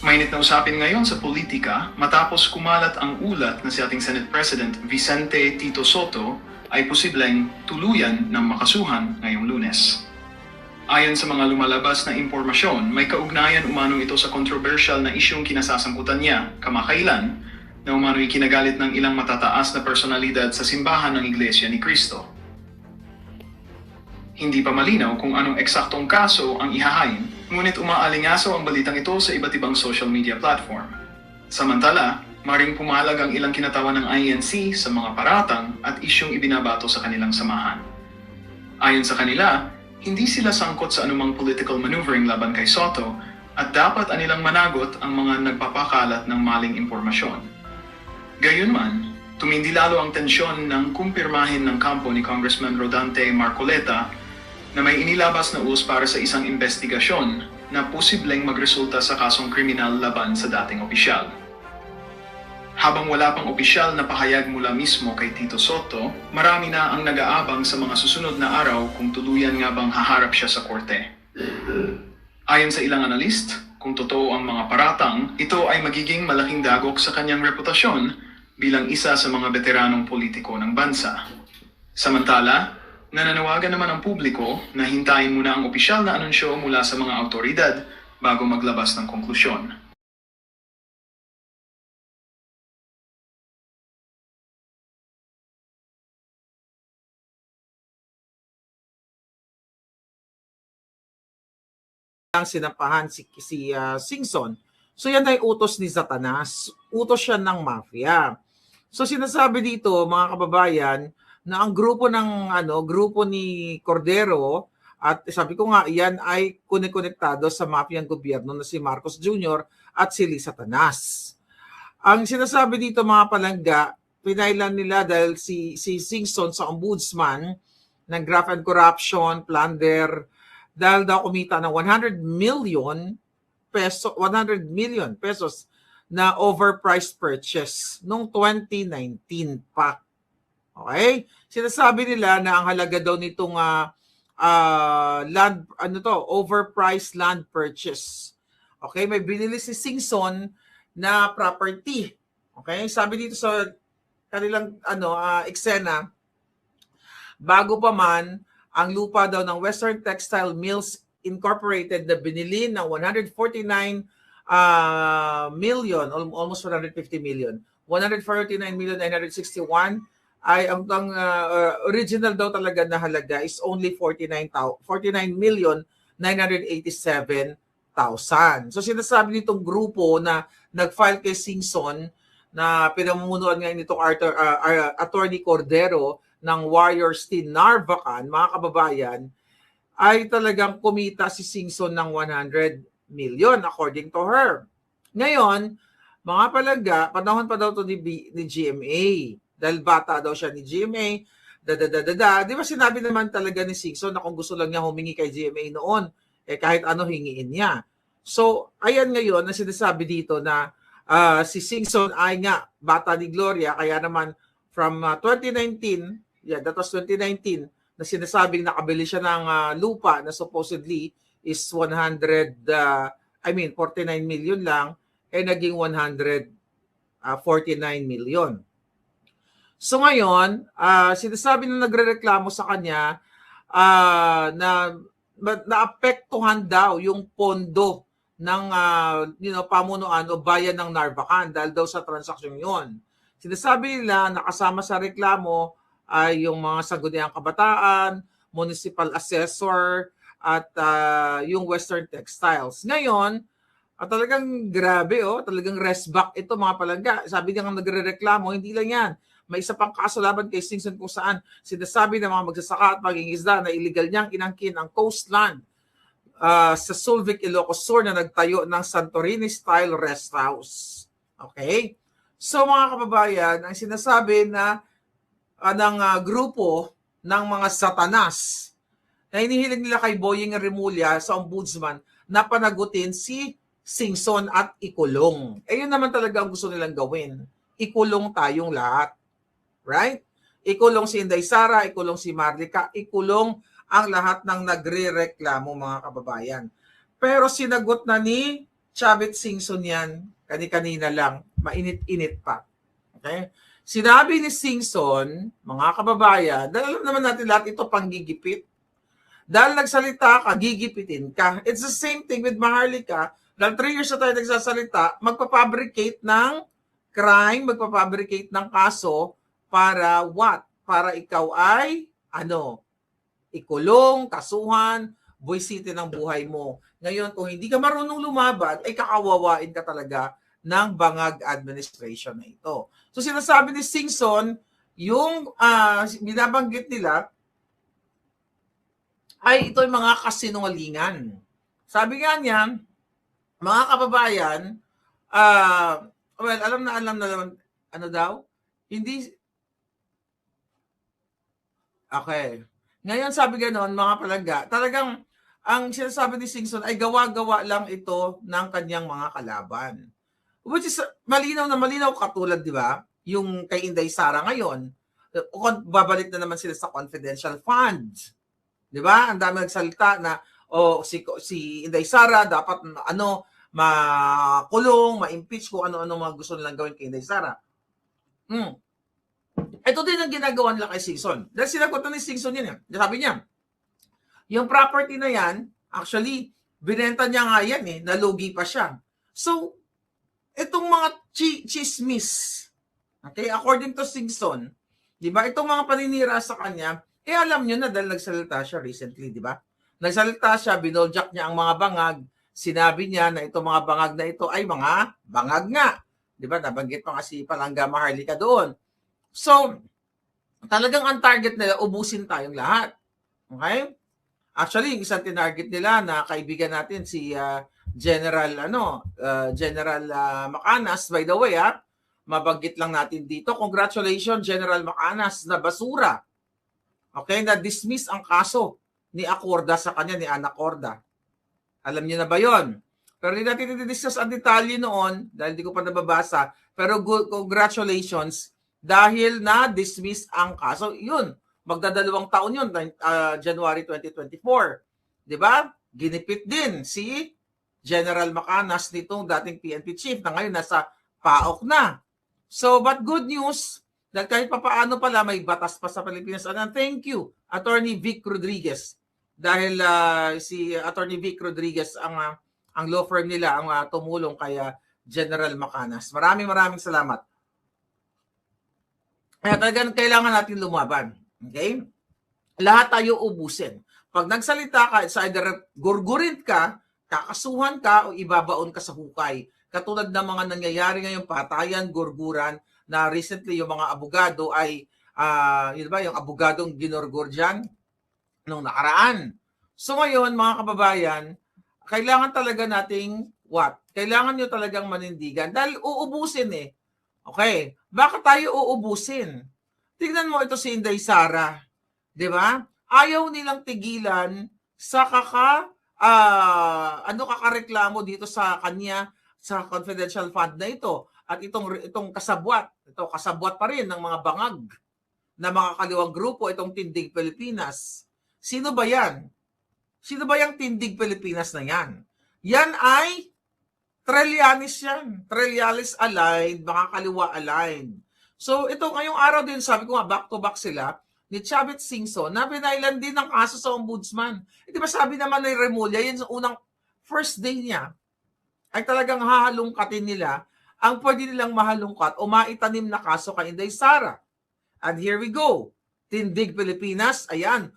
Mainit na usapin ngayon sa politika matapos kumalat ang ulat na si ating Senate President Vicente Tito Sotto ay posibleng tuluyan ng makasuhan ngayong Lunes. Ayon sa mga lumalabas na impormasyon, may kaugnayan umano ito sa controversial na isyong kinasasangkutan niya kamakailan na umano'y kinagalit ng ilang matataas na personalidad sa simbahan ng Iglesia ni Cristo. Hindi pa malinaw kung anong eksaktong kaso ang ihahain, ngunit umaalingasaw ang balitang ito sa iba't ibang social media platform. Samantala, maring pumalag ang ilang kinatawan ng INC sa mga paratang at isyong ibinabato sa kanilang samahan. Ayon sa kanila, hindi sila sangkot sa anumang political maneuvering laban kay Sotto at dapat anilang managot ang mga nagpapakalat ng maling impormasyon. Gayunman, tumindi lalo ang tensyon ng kumpirmahin ng kampo ni Congressman Rodante Marcoleta na may inilabas na us para sa isang investigasyon na posibleng magresulta sa kasong kriminal laban sa dating opisyal. Habang wala pang opisyal na pahayag mula mismo kay Tito Sotto, marami na ang nag-aabang sa mga susunod na araw kung tuluyan nga bang haharap siya sa korte. Ayon sa ilang analyst, kung totoo ang mga paratang, ito ay magiging malaking dagok sa kanyang reputasyon bilang isa sa mga veteranong politiko ng bansa. Samantala, nananawagan naman ang publiko na hintayin muna ang opisyal na anunsyo mula sa mga awtoridad bago maglabas ng konklusyon. Ang sinampahan si Singson. So yan ay utos ni Satanas. Utos siya ng mafia. So sinasabi dito, mga kababayan, na ang grupo ni Cordero, at sabi ko nga, yan ay konektado sa mafia ng gobyerno na si Marcos Jr. at si Satanas. Ang sinasabi dito, mga palangga, pinailan nila dahil si Singson sa ombudsman ng graft and corruption, plunder, dahil daw kumita ng 100 million pesos na overpriced purchase noong 2019 pa. Okay? Sinasabi nila na ang halaga daw nitong overpriced land purchase. Okay, may binili si Singson na property. Okay? Sabi dito sa kanilang eksena, bago pa man ang lupa daw ng Western Textile Mills Incorporated na binili ng 149 million, almost 150 million, 149,961 ay ang original daw talaga na halaga is only 49,987,000. So sinasabi nitong grupo na nag-file kay Singson na pinamumunuan ngayon nitong Attorney Cordero ng Warriors Team Narvacan, mga kababayan, ay talagang kumita si Singson ng 100 million according to her. Ngayon, mga palangga, panahon pa daw to ni GMA. Dahil bata daw siya ni GMA, Di ba sinabi naman talaga ni Singson na kung gusto lang niya humingi kay GMA noon, kahit ano hingiin niya. So, ayan ngayon na sinasabi dito na si Singson ay nga bata ni Gloria, kaya naman from 2019, that was 2019, na sinasabing nakabili siya ng lupa na supposedly is 49 million lang, naging 149 million. So ngayon, sinasabi na nagrereklamo sa kanya na naapektuhan daw yung pondo ng pamunuan o bayan ng Narvacan dahil daw sa transaksyon yon. Sinasabi nila nakasama sa reklamo ay yung mga Sangguniang Kabataan, municipal assessor at yung Western Textiles. Ngayon, talagang grabe, talagang resback ito, mga palangga. Sabi niya nga nagrereklamo, hindi lang yan. May isa pang kaso laban kay Singson kung saan sinasabi ng mga magsasaka at mangingisda na illegal niyang inangkin ang coastland sa Subic, Ilocos Sur na nagtayo ng Santorini-style rest house. Okay? So mga kababayan, ang sinasabi na ng grupo ng mga Satanas na hinihiling nila kay Boying Remulla sa ombudsman na panagutin si Singson at ikulong. Yun naman talaga ang gusto nilang gawin. Ikulong tayong lahat. Right? Ikulong si Inday Sara, ikulong si Marlica, ikulong ang lahat ng nagre-reklamo, mga kababayan. Pero sinagot na ni Chavit Singson yan, kani-kanina lang, mainit-init pa. Okay? Sinabi ni Singson, mga kababayan, dahil alam naman natin lahat ito panggigipit. Dahil nagsalita ka, gigipitin ka. It's the same thing with Maharlika. Dahil 3 years na tayo nagsasalita, magpapabricate ng crime, magpapabricate ng kaso para what? Para ikaw ay, ikulong, kasuhan, buwisitin ang buhay mo. Ngayon, kung hindi ka marunong lumaban, ay kakawawain ka talaga ng bangag administration na ito. So sinasabi ni Singson, yung binabanggit nila, ay ito yung mga kasinungalingan. Sabi nga niya, mga kababayan, alam na naman, hindi, okay. Ngayon sabi ganoon, mga palangga, talagang ang sinasabi ni Singson ay gawa-gawa lang ito ng kanyang mga kalaban. Which is malinaw na malinaw, katulad, di ba, yung kay Inday Sara ngayon, babalik na naman sila sa confidential fund. Di ba? Ang dami nagsalita na si Inday Sara dapat makulong, ma-impeach, kung ano-ano mga gusto nilang gawin kay Inday Sara. Ito din ang ginagawa nila kay Singson. Dahil sinagot na ni Singson yan. Sabi niya, yung property na yan, actually, binenta niya nga yan nalugi pa siya. So, itong mga chismis, okay, according to Singson, di ba, itong mga paninira sa kanya, alam nyo na dahil nagsalita siya recently, di ba? Nagsalita siya, binoljak niya ang mga bangag, sinabi niya na itong mga bangag na ito ay mga bangag nga. Di ba? Nabanggit pa nga si Palangga Maharlika doon. So, talagang ang target nila, ubusin tayong lahat. Okay? Actually, yung isang tinarget nila na kaibigan natin, si General Macanas, by the way, mabanggit lang natin dito. Congratulations, General Macanas, na basura. Okay, na-dismiss ang kaso ni Acorda sa kanya, ni Ana Corda. Alam niyo na ba yon? Pero hindi natin i-discuss ang detalye noon dahil hindi ko pa nababasa. Pero congratulations dahil na-dismiss ang kaso. Yun, magdadalawang taon yun, January 2024. Di ba? Ginipit din si General Macanas nitong dating PNP chief na ngayon nasa PAOK na. So, but good news, dahil kahit papaano pala may batas pa sa Pilipinas. Thank you, Attorney Vic Rodriguez. Dahil si Attorney Vic Rodriguez ang law firm nila ang tumulong kay General Macanas. Maraming salamat. Kaya talagang kailangan natin lumaban. Okay? Lahat tayo ubusin. Pag nagsalita ka, sa either gurgurin ka, kakasuhan ka, o ibabaon ka sa hukay. Katulad ng mga nangyayari ngayong patayan, gurguran, na recently yung mga abogado ay, yun ba, yung abogadong ginorgur dyan nung nakaraan. So ngayon, mga kababayan, kailangan talaga nating what? Kailangan nyo talagang manindigan dahil uubusin Okay, bakit tayo uubusin? Tingnan mo ito si Inday Sara, di ba? Ayaw nilang tigilan sa kakareklamo dito sa kanya sa confidential fund na ito. At itong kasabwat pa rin ng mga bangag na mga kaliwang grupo, itong Tindig Pilipinas. Sino ba yan? Sino ba yung Tindig Pilipinas na yan? Yan ay Trillanes yan. Trillanes aligned, mga kaliwa aligned. So ito ngayong araw din, sabi ko nga, back to back sila ni Chavit Singson na pinailan din ng kaso sa ombudsman. Di ba sabi naman ni Remulla, yun sa unang first day niya, ay talagang hahalungkatin nila ang pwede nilang mahalungkat o maitanim na kaso kay Inday Sara. And here we go. Tindig Pilipinas, ayan,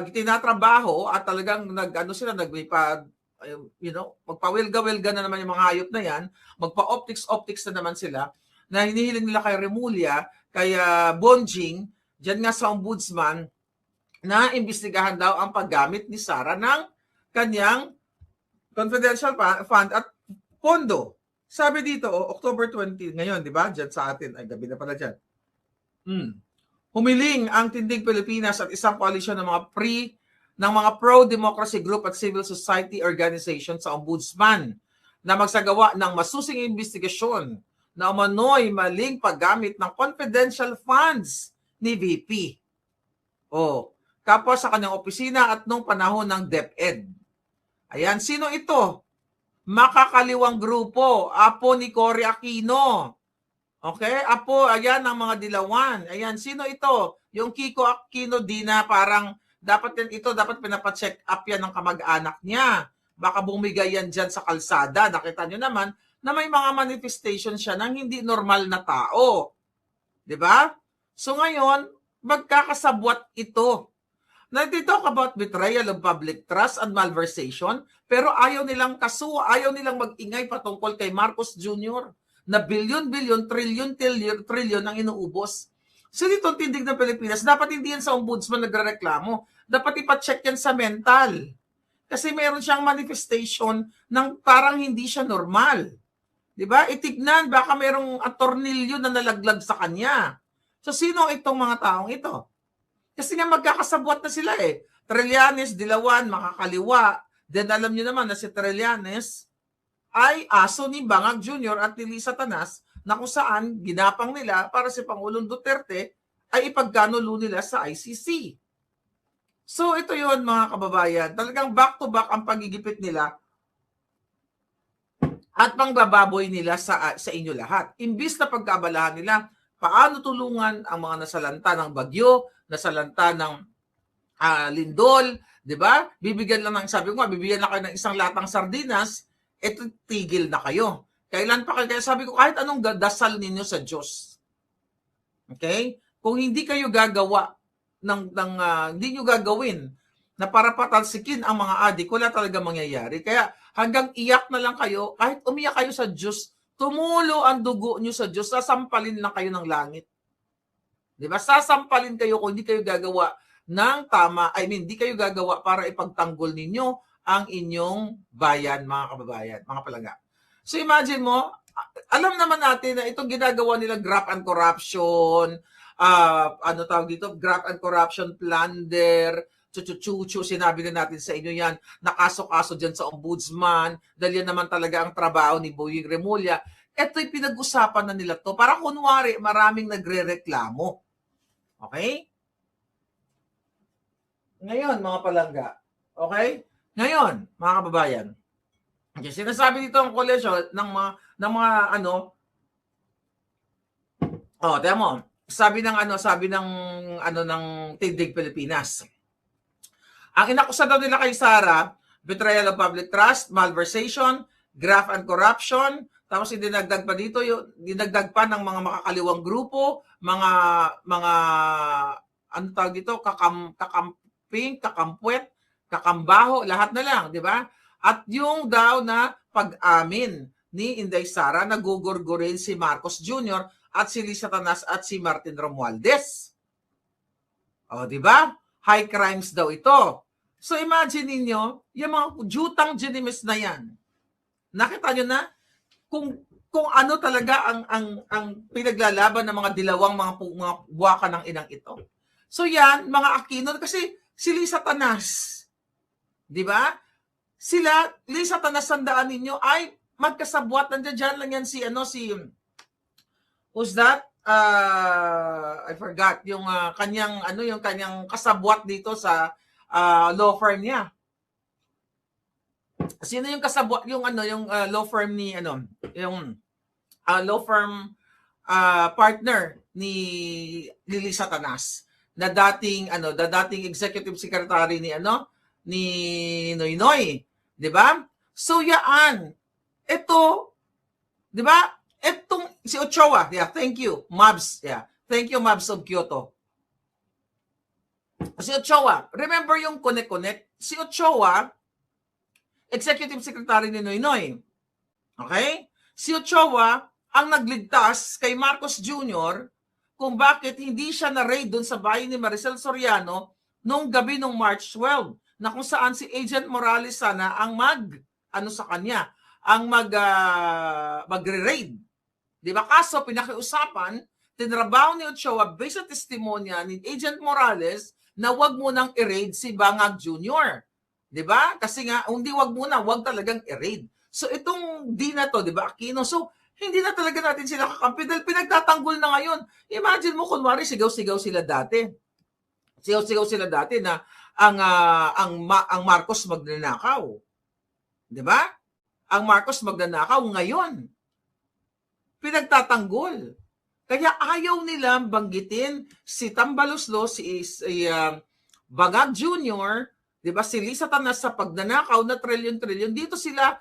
tinatrabaho at talagang magpawilga-wilga na naman yung mga hayop na yan, magpa-optics na naman sila, na hinihiling nila kay Remulla, kay Bonjing, dyan nga sa ombudsman, na imbestigahan daw ang paggamit ni Sara ng kanyang confidential fund at pondo. Sabi dito, October 20, ngayon, di ba? Diyan sa atin. Ay, gabi na pala dyan. Humiling ang Tindig Pilipinas at isang koalisyon ng mga pro-democracy group at civil society organization sa ombudsman na magsagawa ng masusing investigasyon na umano'y maling paggamit ng confidential funds ni VP. Kapwa sa kanyang opisina at nung panahon ng DepEd. Ayan, sino ito? makakaliwang grupo, apo ni Cory Aquino. Okay? Apo, ayan ang mga dilawan. Ayan, sino ito? Yung Kiko Aquino, di na parang dapat pinapacheck up yan ng kamag-anak niya. Baka bumigay yan dyan sa kalsada. Nakita nyo naman na may mga manifestation siya ng hindi normal na tao. 'Di ba? So ngayon, magkakasabwat ito. Nag-talk about betrayal of public trust and malversation, pero ayaw nilang ayaw nilang mag-ingay patungkol kay Marcos Jr. na bilyon-bilyon, trilyon ang inuubos. So dito tindig ng Pilipinas, dapat hindi yan sa ombudsman nagrereklamo. Dapat ipacheck yan sa mental. Kasi meron siyang manifestation ng parang hindi siya normal. 'Di ba? Itignan, baka merong atornilyo na nalaglag sa kanya. So sino itong mga taong ito? Kasi nga magkakasabwat na sila eh. Trillanes, Dilawan, makakaliwa. Then alam niyo naman na si Trillanes ay aso ni Bangag Jr. at ni Lisa Tanas na kung saan ginapang nila para si Pangulong Duterte ay ipagkanulo nila sa ICC. So ito yon mga kababayan. Talagang back-to-back ang pagigipit nila at pangbababoy nila sa inyo lahat. Imbis na pagkaabalahan nila, paano tulungan ang mga nasalanta ng bagyo, nasalanta ng lindol, 'di ba? Bibigyan lang ng, sabi ko nga, bibigyan na kayo ng isang latang sardinas, eto tigil na kayo. Kailan pa kayo? Sabi ko, kahit anong dasal ninyo sa Diyos. Okay? Kung hindi kayo gagawa hindi nyo gagawin na para patalsikin ang mga adik, wala talaga mangyayari. Kaya hanggang iyak na lang kayo, kahit umiyak kayo sa Diyos, tumulo ang dugo nyo sa Diyos, sasampalin lang kayo ng langit. Diba? Sasampalin kayo kung hindi kayo gagawa ng tama. Hindi kayo gagawa para ipagtanggol ninyo ang inyong bayan, mga kababayan, mga palangga. So imagine mo, alam naman natin na itong ginagawa nila graft and corruption, graft and corruption, plunder, chuchu, sinabi na natin sa inyo yan, nakaso-kaso dyan sa ombudsman, dahil yan naman talaga ang trabaho ni Boying Remulla. Ito'y pinag-usapan na nila to para kunwari maraming nagre-reklamo. Okay? Ngayon, mga palangga. Okay? Ngayon, mga kababayan. Okay, sinasabi dito ang koalisyon ng mga tiyan mo. Sabi ng Tindig Pilipinas. Ang inakusa daw nila kay Sara, betrayal of public trust, malversation, graft and corruption, tapos dinagdag pa dito, dinagdag pa ng mga makakaliwang grupo, mga ano tawag dito, kakamping, kakampuet, kakambaho, lahat na lang, di ba? At yung daw na pag-amin ni Inday Sara na gugurgurin si Marcos Jr. at si Lisa Tanas at si Martin Romualdez. O, di ba? High crimes daw ito. So imagine ninyo, yung mga jutang ginimis na yan. Nakita nyo na kung ano talaga ang pinaglalaban ng mga dilawang mga buwaka ng inang ito. So yan, mga Aquino, kasi si Lisa Tanas, di ba? Sila, Lisa Tanas, sandaan ninyo, ay magkasabwat. Nandiyan lang yan who's that? I forgot yung kanyang kasabwat dito sa law firm niya. Sino yung kasabwat yung law firm ni yung law firm partner ni Lisa Tanas na dating executive secretary ni Noynoy, 'di ba? So yaan. Ito, 'di ba? Etong si Ochoa, thank you, Mabs. Thank you, Mabs of Kyoto. Si Ochoa, remember yung connect? Si Ochoa, executive secretary ni Noynoy. Okay? Si Ochoa ang nagligtas kay Marcos Jr. kung bakit hindi siya na-raid doon sa bahay ni Maricel Soriano noong gabi ng March 12, na kung saan si Agent Morales sana ang magre-raid. Di ba? Kaso pinakiusapan, tinrabaho ni Ochoa based sa testimonya ni Agent Morales na wag munang i-raid si Bangag Jr. Di ba? Kasi nga, wag talagang i-raid. So itong di na to, di ba, Aquino? So hindi na talaga natin sila kakampi dahil pinagtatanggol na ngayon. Imagine mo, kunwari, sigaw-sigaw sila dati. Sigaw-sigaw sila dati na ang Marcos magnanakaw. 'Di ba? ang Marcos magnanakaw ngayon. Pinagtatanggol. Kaya ayaw nilang banggitin si Tambaloslo, si Bangag Jr., di ba, si Lisa Tanas sa pagnanakaw na trilyon-trilyon. Dito sila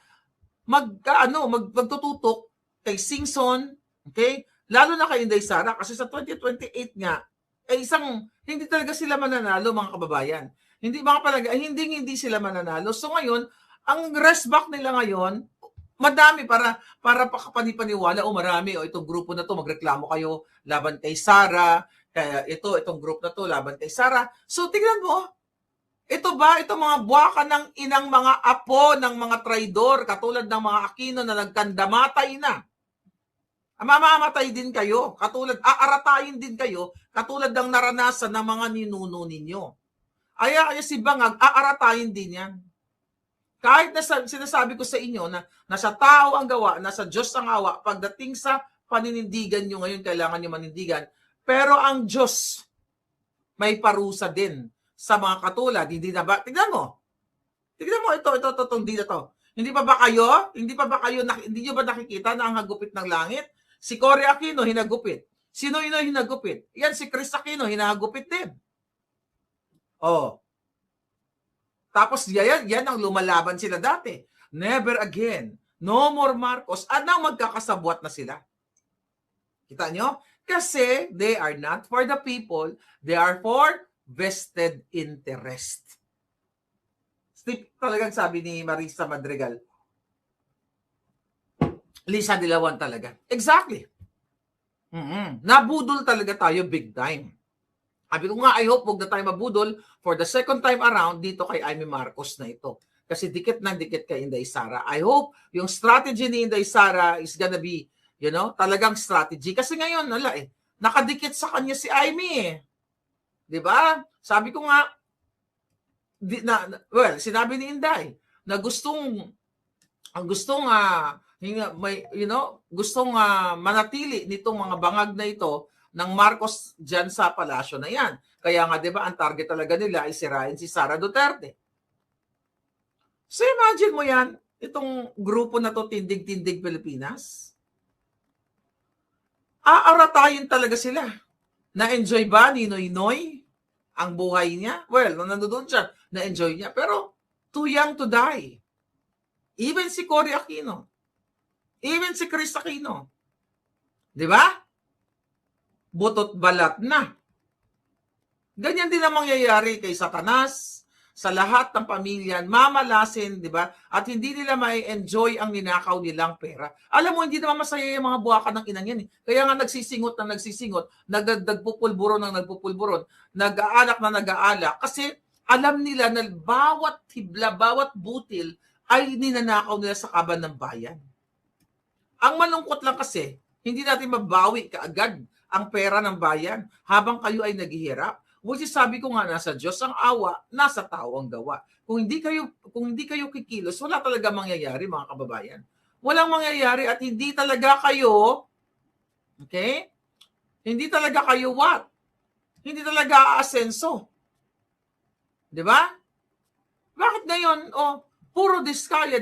magtututok kay Singson, okay? Lalo na kay Inday Sara kasi sa 2028 nga hindi talaga sila mananalo, mga kababayan. Hindi sila mananalo. So ngayon, ang rest back nila ngayon, madami para panipaniwala, marami, itong grupo na to magreklamo kayo laban kay Sara, kaya itong group na to laban kay Sara. So tingnan mo, itong mga buwaka ng inang mga apo ng mga traidor, katulad ng mga Aquino na nagkandamatay na. Mamamatay din kayo, aaratayin din kayo, katulad ng naranasan ng mga ninuno ninyo. Kaya si Bangag, aaratayin din yan. Kahit sinasabi ko sa inyo na nasa tao ang gawa, nasa Diyos ang awa, pagdating sa paninindigan nyo ngayon, kailangan nyo manindigan. Pero ang Diyos may parusa din sa mga katulad. Hindi na ba? Tignan mo, itong dito to. Hindi nyo ba nakikita na ang hagupit ng langit? Si Cory Aquino hinagupit. Sino hinagupit? Yan, si Chris Aquino hinagupit din. Tapos yan ang lumalaban sila dati. Never again. No more Marcos. At now magkakasabwat na sila. Kita nyo? Kasi they are not for the people. They are for vested interest. Talagang sabi ni Marisa Madrigal. Lisa Dilawan talaga. Exactly. Nabudol talaga tayo big time. Sabi ko nga, I hope huwag na tayo mabudol for the second time around dito kay Amy Marcos na ito. Kasi dikit na dikit kay Inday Sara. I hope yung strategy ni Inday Sara is gonna be, talagang strategy. Kasi ngayon, nakadikit sa kanya si Amy eh. Diba? Sabi ko nga, sinabi ni Inday na gustong manatili nitong mga bangag na ito ng Marcos dyan sa palasyo na yan. Kaya nga, di ba, ang target talaga nila ay sirain si Sara Duterte. So imagine mo yan, itong grupo na to, Tindig-Tindig Pilipinas. Aaratayin talaga sila. Na-enjoy ba ni Noynoy ang buhay niya? Well, nandun siya, na-enjoy niya. Pero too young to die. Even si Cory Aquino. Even si Chris Aquino. Di ba? Butot balat na. Ganyan din ang mangyayari kay Satanas, sa lahat ng pamilya, mamalasin, di ba? At hindi nila ma-enjoy ang ninakaw nilang pera. Alam mo, hindi naman masaya yung mga buwaka ng inang yan. Kaya nga nagsisingot, nagpupulburon, nag-aalak na nag-aalak. Kasi alam nila na bawat hibla, bawat butil ay ninanakaw nila sa kaban ng bayan. Ang malungkot lang kasi, hindi natin mabawi kaagad ang pera ng bayan habang kayo ay naghihirap. Which is, sabi ko nga, nasa Diyos ang awa, nasa tao ang gawa. Kung hindi kayo kikilos, wala talaga mangyayari, mga kababayan. Walang mangyayari at hindi talaga kayo, okay? Hindi talaga kayo what? Hindi talaga aasenso. Di ba? Bakit ngayon, puro diskaya.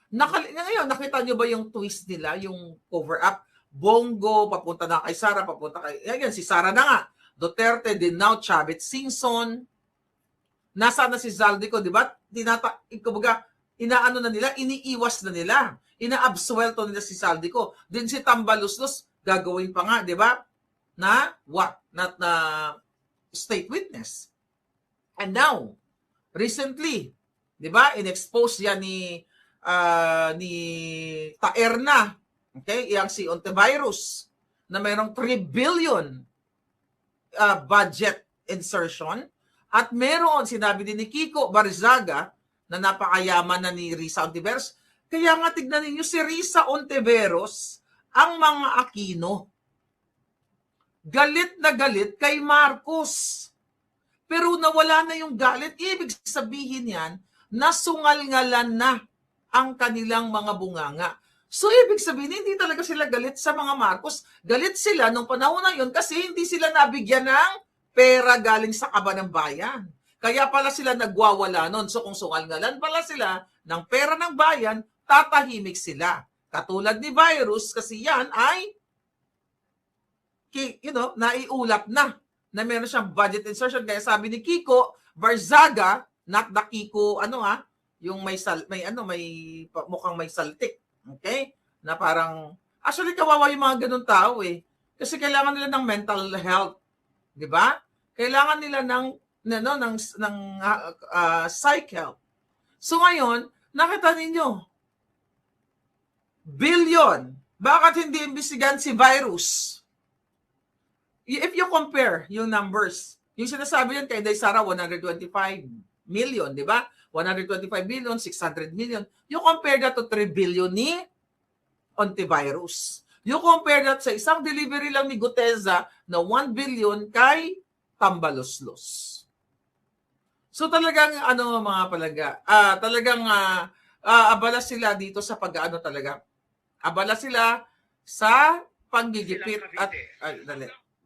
Ngayon, nakita nyo ba yung twist nila, yung cover-up? Bongo, papunta na kay Sara, si Sara na nga. Duterte, din now, Chavit, Singson. Nasaan na si Zaldico, di ba? Inaano na nila, iniiwas na nila. Inaabsuelto nila si Zaldico. Din si Tambaloslos, gagawin pa nga, di ba? Na what? Not na state witness. And now, recently, di ba? In-expose yan ni Taerna, okay? Yang si Ontiveros, na mayroong 3 billion budget insertion. At meron, sinabi din ni Kiko Barzaga, na napakayaman na ni Risa Ontiveros. Kaya nga tignan ninyo si Risa Ontiveros, ang mga Aquino. Galit na galit kay Marcos. Pero nawala na yung galit. Ibig sabihin yan, nasungal-ngalan na ang kanilang mga bunganga. So, ibig sabihin, hindi talaga sila galit sa mga Marcos. Galit sila nung panahon na yun kasi hindi sila nabigyan ng pera galing sa kaban ng bayan. Kaya pala sila nagwawala nun. So, kung sungal-ngalan pala sila, ng pera ng bayan, tatahimik sila. Katulad ni Virus, kasi yan ay naiulat na meron siyang budget insertion. Kaya sabi ni Kiko Barzaga, not the Kiko, yung may mukhang may saltik. Okay? Na parang, actually kawawa yung mga ganun tao eh. Kasi kailangan nila ng mental health. Di ba? Kailangan nila ng psych health. So ngayon, nakita ninyo, billion. Bakit hindi imbestigahan si Virus? If you compare yung numbers, yung sinasabi yan kay Day Sara, 125 million, di ba? 125 million, 600 million. You compare that to 3 billion ni Ontivirus. You compare that sa isang delivery lang ni Guteza na 1 billion kay Tambaloslos. So talagang mga palaga, talagang abala sila dito sa pag-ano talaga. Abala sila sa panggigipit at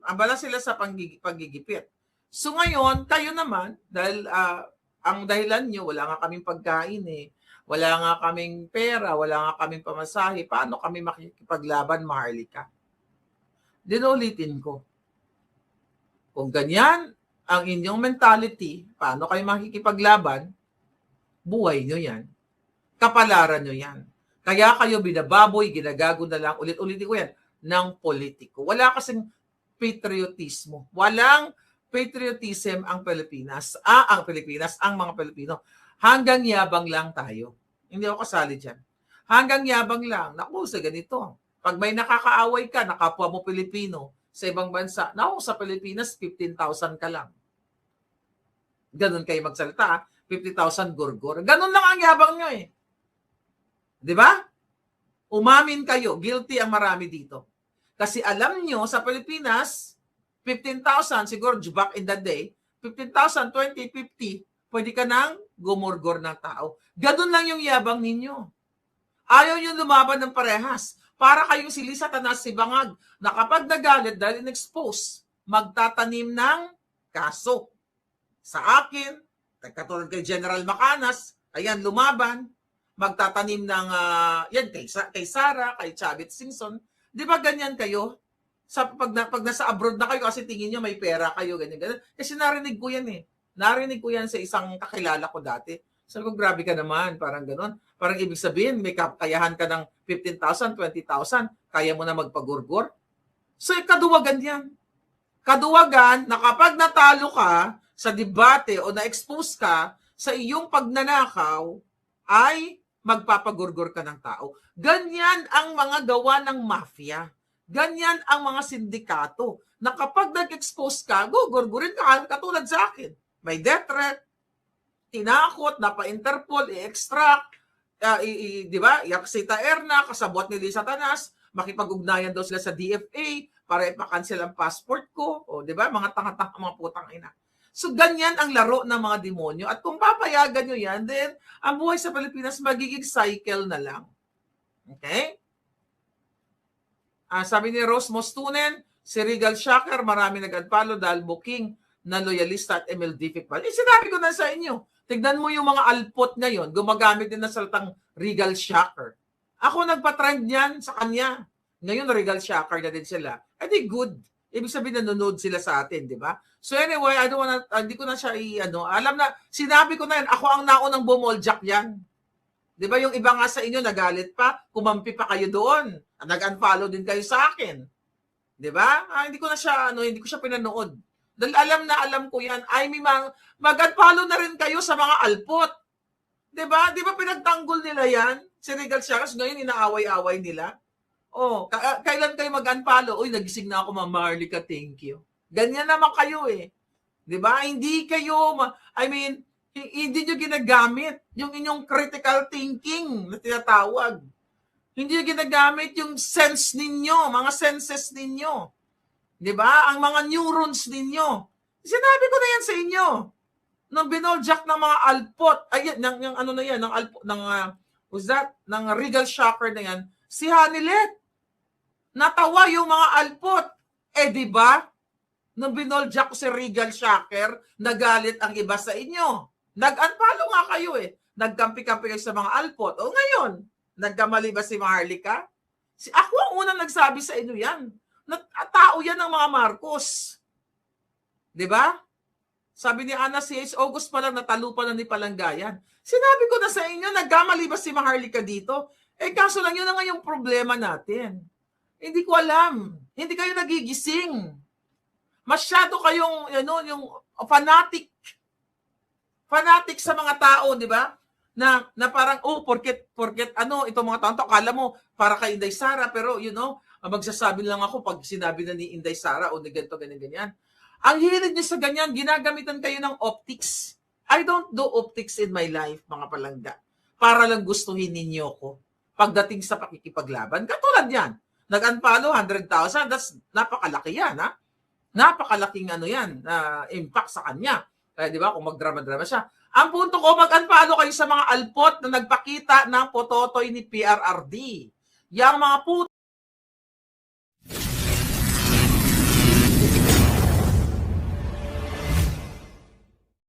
abala sila sa panggigipit. So ngayon, kayo naman, dahil ang dahilan nyo, wala nga kaming pagkain eh. Wala nga kaming pera, wala nga kaming pamasahe. Paano kami makikipaglaban, Maharlika? Dinulitin ko. Kung ganyan ang inyong mentality, paano kayo makikipaglaban? Buhay nyo yan. Kapalaran nyo yan. Kaya kayo binababoy, ginagago na lang, ulit-ulitin ko yan, ng politiko. Wala kasing patriotismo. Walang patriotism ang Pilipinas. Ang mga Pilipino. Hanggang yabang lang tayo. Hindi ako kasali dyan. Hanggang yabang lang. Naku, sa ganito. Pag may nakakaaway ka, nakapwa mo Pilipino sa ibang bansa, naku, sa Pilipinas, 15,000 ka lang. Ganun kayo magsalita. 50,000 gurgur. Ganun lang ang yabang nyo eh. Di ba? Umamin kayo. Guilty ang marami dito. Kasi alam nyo, sa Pilipinas, 15,000, siguro back in the day, 15,000, 20, 50, pwede ka nang gumurgor ng tao. Ganun lang yung yabang ninyo. Ayaw nyo lumaban ng parehas. Para kayong si Lisa Tanas, si Bangag, na kapag nagalit dahil in-expose, magtatanim ng kaso. Sa akin, katulad kay General Macanas, ayan, lumaban, magtatanim ng, yan, kay Sara, kay Chavit Singson. Di ba ganyan kayo? Pag nasa abroad na kayo kasi tingin nyo may pera kayo, ganyan. Kasi narinig ko yan eh. Narinig ko yan sa isang kakilala ko dati. Sabi ko, grabe ka naman, parang gano'n. Parang ibig sabihin, may kayahan ka ng 15,000, 20,000, kaya mo na magpagurgur. So, kaduwagan yan. Kaduwagan na kapag natalo ka sa debate o na-expose ka sa iyong pagnanakaw, ay magpapagurgur ka ng tao. Ganyan ang mga gawa ng mafia. Ganyan ang mga sindikato na kapag nag-expose ka, gugurgurin ka katulad sa akin. May death threat, tinakot, napa-Interpol, i-extract, di ba? Yaksita Erna, kasabot ni Lisa Tanas, makipag-ugnayan daw sila sa DFA para ipakancel ang passport ko. O, di ba? Mga tanga-tanga, mga putang ina. So, ganyan ang laro ng mga demonyo. At kung papayagan nyo yan, then, ang buhay sa Pilipinas magiging cycle na lang. Okay? Sabi ni Rose Mostunen, si Regal Shaker, marami nag-unfollow dahil booking na loyalista at MLD Ficbal. Sinabi ko na sa inyo, tignan mo yung mga alpot ngayon, gumagamit din ng salitang Regal Shaker. Ako nagpa-trend yan sa kanya. Ngayon, Regal Shaker na din sila. I think good. Ibig sabihin, nanonood sila sa atin, di ba? So anyway, hindi ko na siya alam na, sinabi ko na yan, ako ang naunang bumoljak yan. Di ba yung iba nga sa inyo, nagalit pa, kumampi pa kayo doon. Nag-unfollow din kayo sa akin. Di ba? Hindi ko siya pinanood. Dahil alam ko yan, ay may mag-unfollow na rin kayo sa mga alpot. Di ba? Di ba pinagtanggol nila yan? Si Regal Shakas, ngayon inaaway-away nila. Oh, kailan kayo mag-unfollow? Uy, nagising na ako, Ma'am Maharlika, thank you. Ganyan naman kayo eh. Di ba? Hindi kayo, hindi nyo ginagamit yung inyong critical thinking na tinatawag. Hindi nyo ginagamit yung sense ninyo, mga senses ninyo. Di ba? Ang mga neurons ninyo. Sinabi ko na yan sa inyo. Nung binoljak ng mga alpot, ng Regal Shocker na yan, si Hanilet. Natawa yung mga alpot. Di ba? Nung binoljak ko si Regal Shocker, nagalit ang iba sa inyo. Nag-unfollow nga kayo eh. nagkampi-kampi kayo sa mga alpot. O ngayon, nagkamali ba si Maharlika? Ako ang unang nagsabi sa inyo yan. Tao yan ng mga Marcos. 'Di ba? Sabi ni Ana C.H. August pa lang natalo pa na ni Palanggayan. Sinabi ko na sa inyo, nagkamali ba si Maharlika dito? Kaso lang yun na nga yung problema natin. Hindi ko alam. Hindi kayo nagigising. Masyado kayong, yung fanatic sa mga tao, di ba? Na parang, porket itong mga tao, akala mo, para kay Inday Sara, pero magsasabi lang ako pag sinabi na ni Inday Sara o ni ganito, ganyan. Ang hilig niyo sa ganyan, ginagamitan kayo ng optics. I don't do optics in my life, mga palangga. Para lang gustuhin ninyo ko pagdating sa pakikipaglaban. Katulad yan. Nag-unfollow 100,000, that's napakalaki yan, ha? Napakalaking yan, impact sa kanya. Kaya di ba, kung magdrama-drama siya. Ang punto ko, mag-unfollow kayo sa mga alpot na nagpakita ng pototoy ni PRRD. Yang mga puto